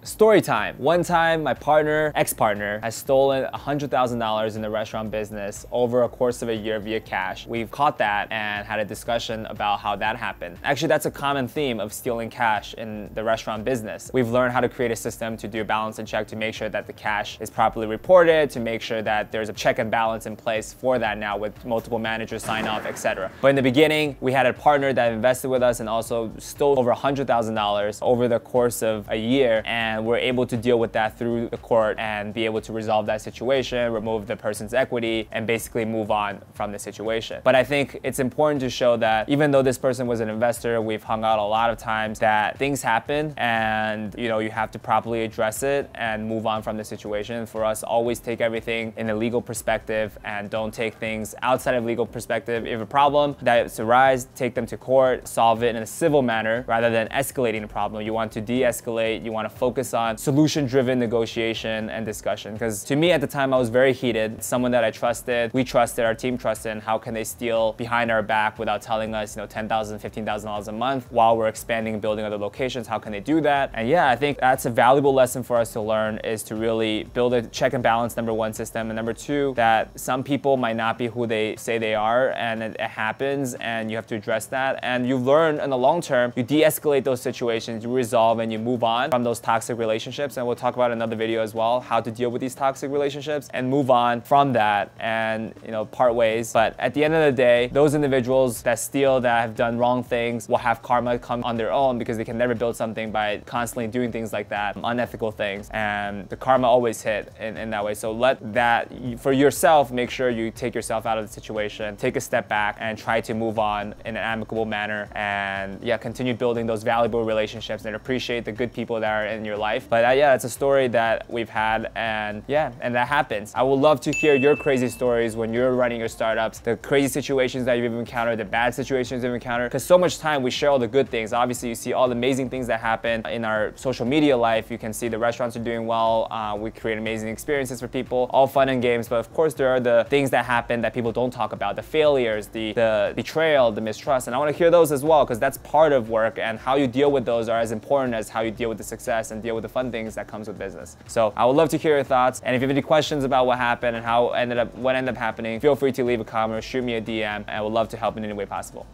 Story time. One time, my ex-partner, has stolen $100,000 in the restaurant business over a course of a year via cash. We've caught that and had a discussion about how that happened. Actually, that's a common theme of stealing cash in the restaurant business. We've learned how to create a system to do a balance and check to make sure that the cash is properly reported, to make sure that there's a check and balance in place for that now with multiple managers sign off, etc. But in the beginning, we had a partner that invested with us and also stole over $100,000 over the course of a year, and we're able to deal with that through the court and be able to resolve that situation, remove the person's equity, and basically move on from the situation. But I think it's important to show that even though this person was an investor, we've hung out a lot of times, that things happen and you have to properly address it and move on from the situation. For us, always take everything in a legal perspective and don't take things outside of legal perspective. If you have a problem that's arise, take them to court, solve it in a civil manner rather than escalating the problem. You want to de-escalate, you want to focus on solution-driven negotiation and discussion. Because to me at the time, I was very heated. Someone that I trusted, we trusted, our team trusted, and how can they steal behind our back without telling us, $10,000, $15,000 a month while we're expanding and building other locations? How can they do that? And yeah, I think that's a valuable lesson for us to learn, is to really build a check and balance, number one, system, and number two, that some people might not be who they say they are, and it happens, and you have to address that. And you learn in the long term, you de-escalate those situations, you resolve, and you move on from those toxic relationships. And we'll talk about in another video as well, how to deal with these toxic relationships and move on from that and part ways. But at the end of the day, those individuals that steal, that have done wrong things, will have karma come on their own, because they can never build something by constantly doing things like that, unethical things, and the karma always hit in that way. So let that, for yourself, make sure you take yourself out of the situation, take a step back and try to move on in an amicable manner, and yeah, continue building those valuable relationships and appreciate the good people that are in your life. But yeah, it's a story that we've had, and yeah, and that happens. I would love to hear your crazy stories when you're running your startups, the crazy situations that you've encountered, the bad situations you've encountered, because so much time we share all the good things. Obviously, you see all the amazing things that happen in our social media life. You can see the restaurants are doing well. We create amazing experiences for people, all fun and games. But of course, there are the things that happen that people don't talk about, the failures, the betrayal, the mistrust. And I want to hear those as well, because that's part of work, and how you deal with those are as important as how you deal with the success and deal with the fun things that comes with business. So I would love to hear your thoughts. And if you have any questions about what happened and what ended up happening, feel free to leave a comment or shoot me a DM, and I would love to help in any way possible.